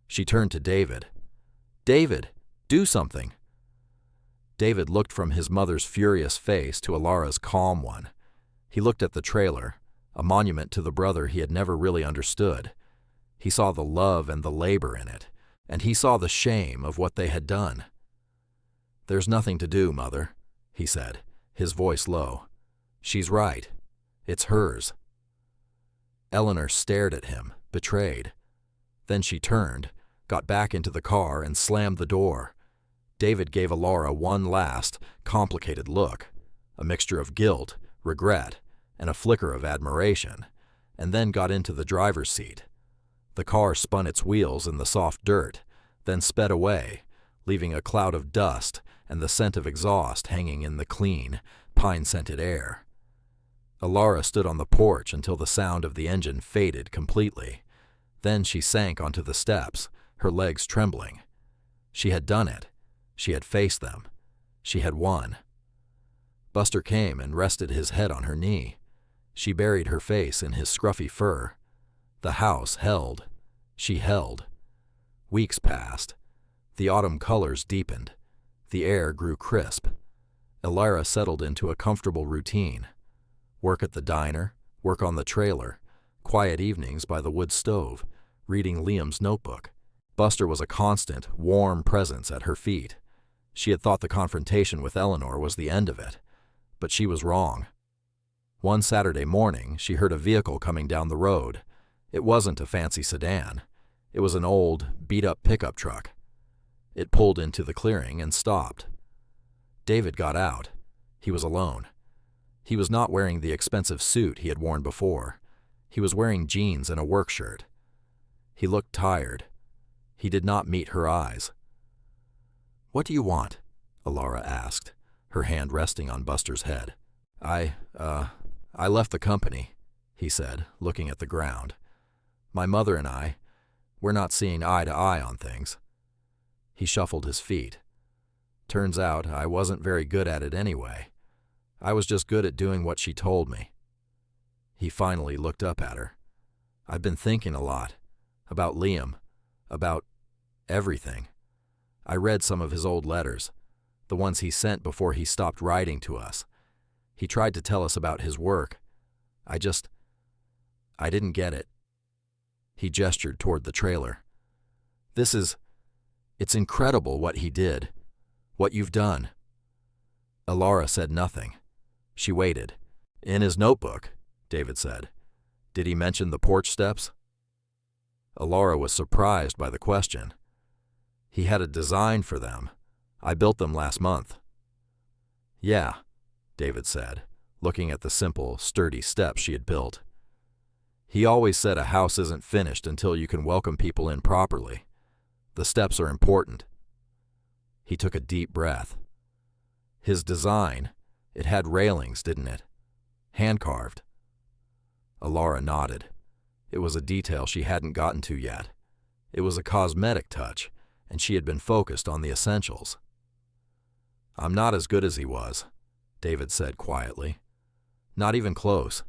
S1: She turned to David. "David, do something." David looked from his mother's furious face to Alara's calm one. He looked at the trailer, a monument to the brother he had never really understood. He saw the love and the labor in it, and he saw the shame of what they had done. "There's nothing to do, Mother," he said, his voice low. "She's right. It's hers." Eleanor stared at him, betrayed. Then she turned, got back into the car, and slammed the door. David gave Alara one last, complicated look, a mixture of guilt, regret, and a flicker of admiration, and then got into the driver's seat. The car spun its wheels in the soft dirt, then sped away, leaving a cloud of dust and the scent of exhaust hanging in the clean, pine-scented air. Alara stood on the porch until the sound of the engine faded completely. Then she sank onto the steps, her legs trembling. She had done it. She had faced them. She had won. Buster came and rested his head on her knee. She buried her face in his scruffy fur. The house held. She held. Weeks passed. The autumn colors deepened. The air grew crisp. Alara settled into a comfortable routine. Work at the diner, work on the trailer, quiet evenings by the wood stove, reading Liam's notebook. Buster was a constant, warm presence at her feet. She had thought the confrontation with Eleanor was the end of it, but she was wrong. One Saturday morning, she heard a vehicle coming down the road. It wasn't a fancy sedan. It was an old, beat-up pickup truck. It pulled into the clearing and stopped. David got out. He was alone. He was not wearing the expensive suit he had worn before. He was wearing jeans and a work shirt. He looked tired. He did not meet her eyes. "What do you want?" Alara asked, her hand resting on Buster's head. I left the company," he said, looking at the ground. "My mother and we're not seeing eye to eye on things." He shuffled his feet. "Turns out I wasn't very good at it anyway. I was just good at doing what she told me." He finally looked up at her. "I've been thinking a lot. About Liam. About everything. I read some of his old letters, the ones he sent before he stopped writing to us. He tried to tell us about his work. I didn't get it." He gestured toward the trailer. It's incredible what he did. What you've done." Alara said nothing. She waited. "In his notebook," David said. "Did he mention the porch steps?" Alara was surprised by the question. "He had a design for them. I built them last month." "Yeah," David said, looking at the simple, sturdy steps she had built. "He always said a house isn't finished until you can welcome people in properly. The steps are important." He took a deep breath. "His design, it had railings, didn't it? Hand-carved." Alara nodded. It was a detail she hadn't gotten to yet. It was a cosmetic touch, and she had been focused on the essentials. "I'm not as good as he was," David said quietly. "Not even close.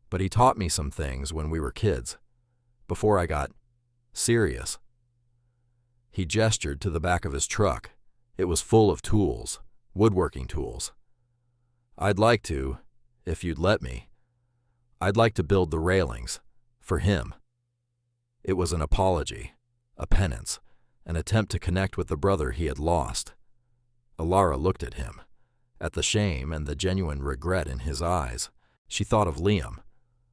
S1: But he taught me some things when we were kids, before I got serious." He gestured to the back of his truck. It was full of tools, woodworking tools. "I'd like to, if you'd let me. I'd like to build the railings. For him." It was an apology, a penance, an attempt to connect with the brother he had lost. Alara looked at him. At the shame and the genuine regret in his eyes, she thought of Liam,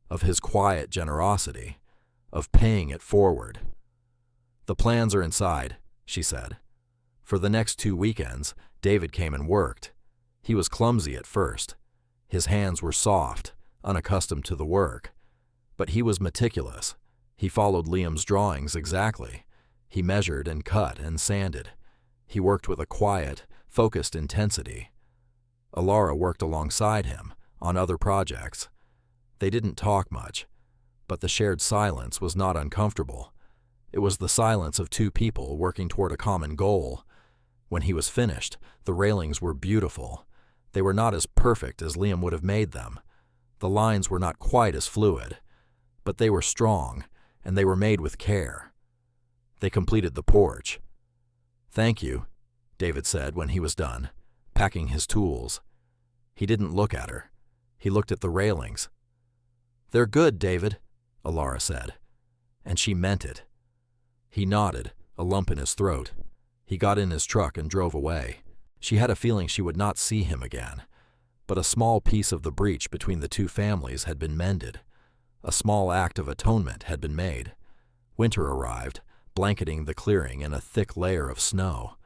S1: of his quiet generosity, of paying it forward. "The plans are inside," she said. For the next 2 weekends, David came and worked. He was clumsy at first. His hands were soft, unaccustomed to the work. But he was meticulous. He followed Liam's drawings exactly. He measured and cut and sanded. He worked with a quiet, focused intensity. Alara worked alongside him on other projects. They didn't talk much, but the shared silence was not uncomfortable. It was the silence of two people working toward a common goal. When he was finished, the railings were beautiful. They were not as perfect as Liam would have made them. The lines were not quite as fluid, but they were strong, and they were made with care. They completed the porch. "Thank you," David said when he was done, packing his tools. He didn't look at her. He looked at the railings. "They're good, David," Alara said, and she meant it. He nodded, a lump in his throat. He got in his truck and drove away. She had a feeling she would not see him again, but a small piece of the breach between the two families had been mended. A small act of atonement had been made. Winter arrived, blanketing the clearing in a thick layer of snow.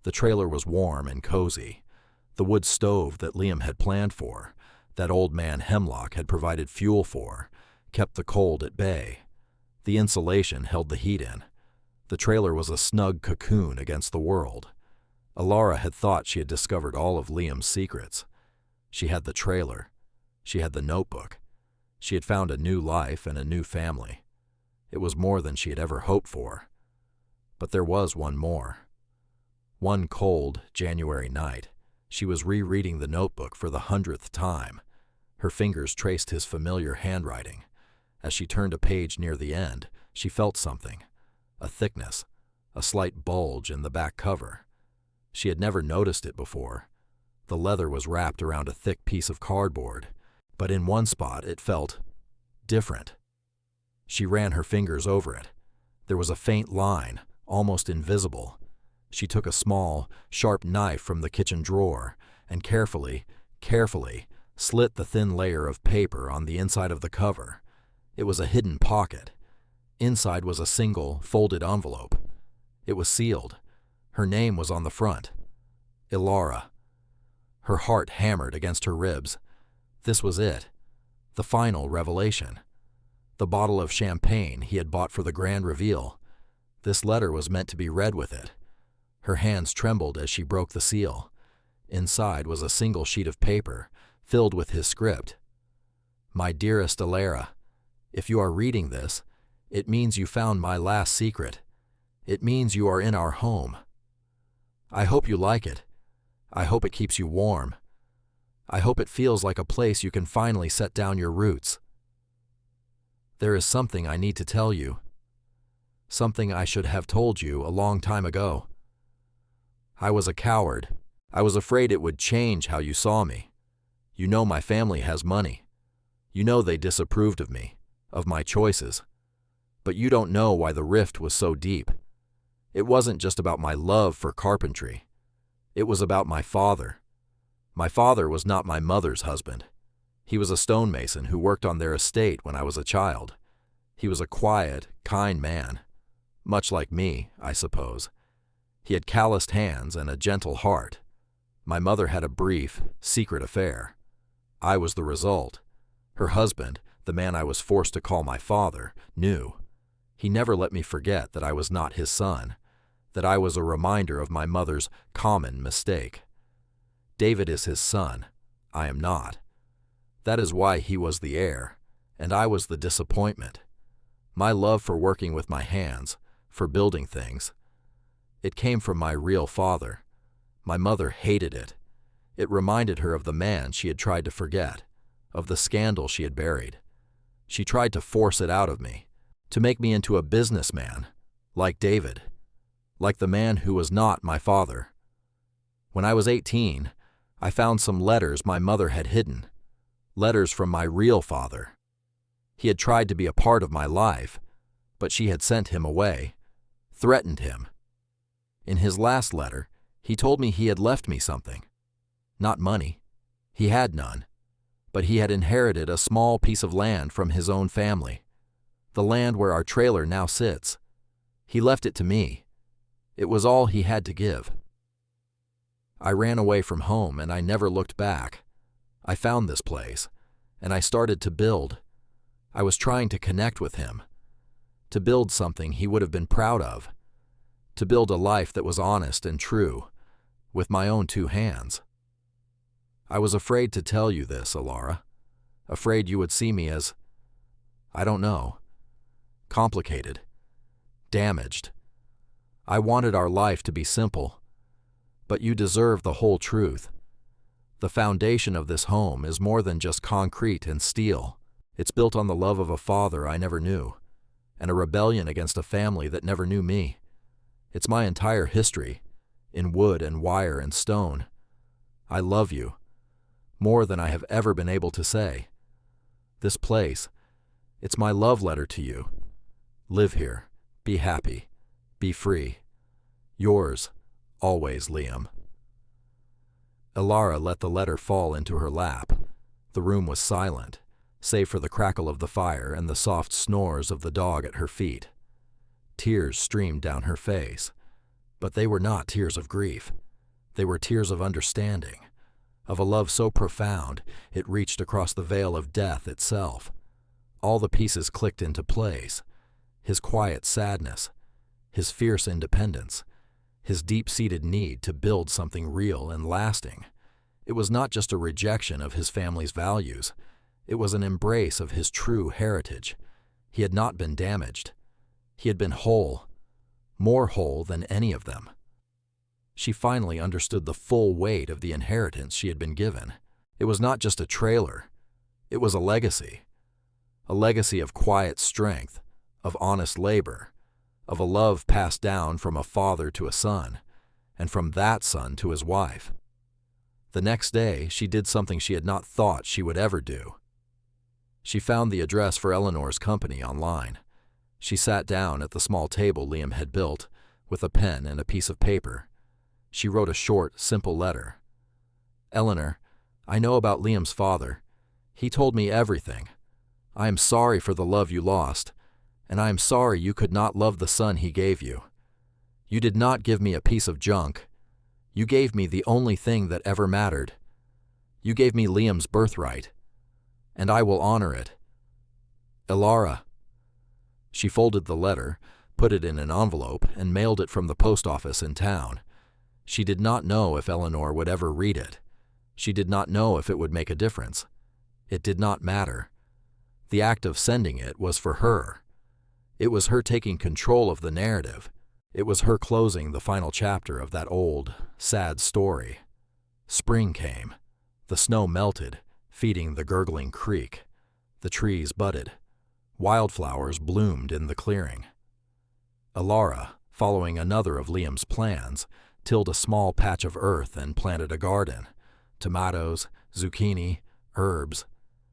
S1: The trailer was warm and cozy. The wood stove that Liam had planned for, that old man Hemlock had provided fuel for, kept the cold at bay. The insulation held the heat in. The trailer was a snug cocoon against the world. Alara had thought she had discovered all of Liam's secrets. She had the trailer. She had the notebook. She had found a new life and a new family. It was more than she had ever hoped for. But there was one more. One cold January night, she was rereading the notebook for the 100th time. Her fingers traced his familiar handwriting. As she turned a page near the end, she felt something. A thickness, a slight bulge in the back cover. She had never noticed it before. The leather was wrapped around a thick piece of cardboard, but in one spot it felt different. She ran her fingers over it. There was a faint line, almost invisible. She took a small, sharp knife from the kitchen drawer and carefully slit the thin layer of paper on the inside of the cover. It was a hidden pocket. Inside was a single, folded envelope. It was sealed. Her name was on the front. Alara. Her heart hammered against her ribs. This was it. The final revelation. The bottle of champagne he had bought for the grand reveal. This letter was meant to be read with it. Her hands trembled as she broke the seal. Inside was a single sheet of paper, filled with his script. "My dearest Alara, if you are reading this, it means you found my last secret. It means you are in our home. I hope you like it. I hope it keeps you warm. I hope it feels like a place you can finally set down your roots. There is something I need to tell you. Something I should have told you a long time ago. I was a coward. I was afraid it would change how you saw me. You know my family has money. You know they disapproved of me, of my choices. But you don't know why the rift was so deep. It wasn't just about my love for carpentry. It was about my father. My father was not my mother's husband. He was a stonemason who worked on their estate when I was a child. He was a quiet, kind man. Much like me, I suppose. He had calloused hands and a gentle heart. My mother had a brief, secret affair. I was the result. Her husband, the man I was forced to call my father, knew. He never let me forget that I was not his son, that I was a reminder of my mother's common mistake. David is his son. I am not. That is why he was the heir, and I was the disappointment. My love for working with my hands, for building things, it came from my real father. My mother hated it. It reminded her of the man she had tried to forget, of the scandal she had buried. She tried to force it out of me, to make me into a businessman, like David. like the man who was not my father. When I was 18, I found some letters my mother had hidden, letters from my real father. He had tried to be a part of my life, but she had sent him away, threatened him. In his last letter, he told me he had left me something. Not money. He had none. But he had inherited a small piece of land from his own family, the land where our trailer now sits. He left it to me. It was all he had to give. I ran away from home and I never looked back. I found this place, and I started to build. I was trying to connect with him, to build something he would have been proud of, to build a life that was honest and true, with my own 2 hands. I was afraid to tell you this, Alara, afraid you would see me as, I don't know, complicated, damaged. I wanted our life to be simple, but you deserve the whole truth. The foundation of this home is more than just concrete and steel. It's built on the love of a father I never knew, and a rebellion against a family that never knew me. It's my entire history, in wood and wire and stone. I love you, more than I have ever been able to say. This place, it's my love letter to you. Live here, be happy, be free. Yours, always, Liam. Alara let the letter fall into her lap. The room was silent, save for the crackle of the fire and the soft snores of the dog at her feet. Tears streamed down her face, but they were not tears of grief. They were tears of understanding, of a love so profound it reached across the veil of death itself. All the pieces clicked into place. His quiet sadness, his fierce independence, his deep-seated need to build something real and lasting. It was not just a rejection of his family's values. It was an embrace of his true heritage. He had not been damaged. He had been whole, more whole than any of them. She finally understood the full weight of the inheritance she had been given. It was not just a trailer. It was a legacy of quiet strength, of honest labor, of a love passed down from a father to a son, and from that son to his wife. The next day, she did something she had not thought she would ever do. She found the address for Eleanor's company online. She sat down at the small table Liam had built, with a pen and a piece of paper. She wrote a short, simple letter. Eleanor, I know about Liam's father. He told me everything. I am sorry for the love you lost, and I am sorry you could not love the son he gave you. You did not give me a piece of junk. You gave me the only thing that ever mattered. You gave me Liam's birthright, and I will honor it. Alara. She folded the letter, put it in an envelope, and mailed it from the post office in town. She did not know if Eleanor would ever read it. She did not know if it would make a difference. It did not matter. The act of sending it was for her. It was her taking control of the narrative. It was her closing the final chapter of that old, sad story. Spring came. The snow melted, feeding the gurgling creek. The trees budded. Wildflowers bloomed in the clearing. Alara, following another of Liam's plans, tilled a small patch of earth and planted a garden. Tomatoes, zucchini, herbs,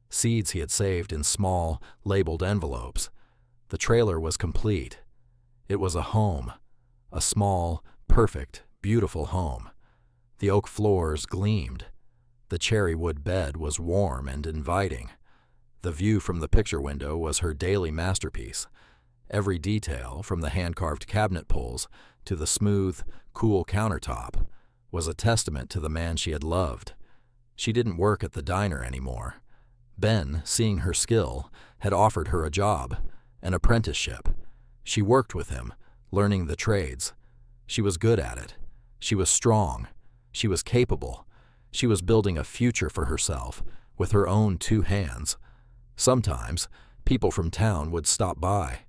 S1: seeds he had saved in small, labeled envelopes. The trailer was complete. It was a home, a small, perfect, beautiful home. The oak floors gleamed. The cherry wood bed was warm and inviting. The view from the picture window was her daily masterpiece. Every detail, from the hand-carved cabinet pulls to the smooth, cool countertop, was a testament to the man she had loved. She didn't work at the diner anymore. Ben, seeing her skill, had offered her a job, an apprenticeship. She worked with him, learning the trades. She was good at it. She was strong. She was capable. She was building a future for herself with her own 2 hands. Sometimes, people from town would stop by.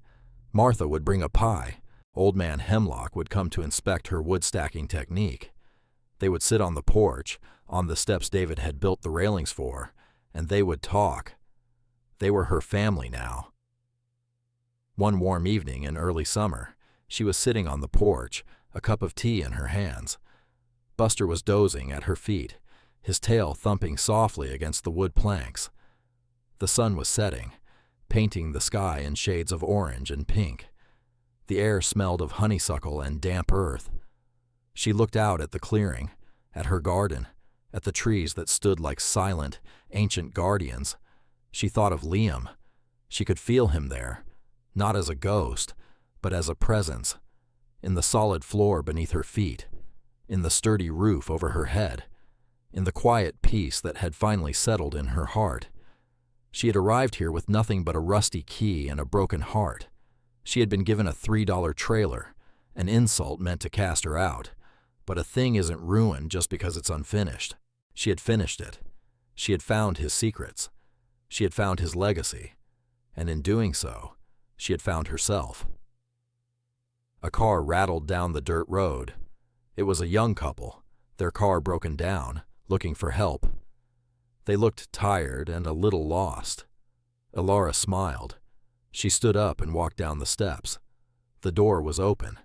S1: Martha would bring a pie. Old Man Hemlock would come to inspect her wood-stacking technique. They would sit on the porch, on the steps David had built the railings for, and they would talk. They were her family now. One warm evening in early summer, she was sitting on the porch, a cup of tea in her hands. Buster was dozing at her feet, his tail thumping softly against the wood planks. The sun was setting, painting the sky in shades of orange and pink. The air smelled of honeysuckle and damp earth. She looked out at the clearing, at her garden, at the trees that stood like silent, ancient guardians. She thought of Liam. She could feel him there, not as a ghost, but as a presence, in the solid floor beneath her feet, in the sturdy roof over her head, in the quiet peace that had finally settled in her heart. She had arrived here with nothing but a rusty key and a broken heart. She had been given a $3 trailer, an insult meant to cast her out. But a thing isn't ruined just because it's unfinished. She had finished it. She had found his secrets. She had found his legacy. And in doing so, she had found herself. A car rattled down the dirt road. It was a young couple, their car broken down, looking for help. They looked tired and a little lost. Elara smiled. She stood up and walked down the steps. The door was open.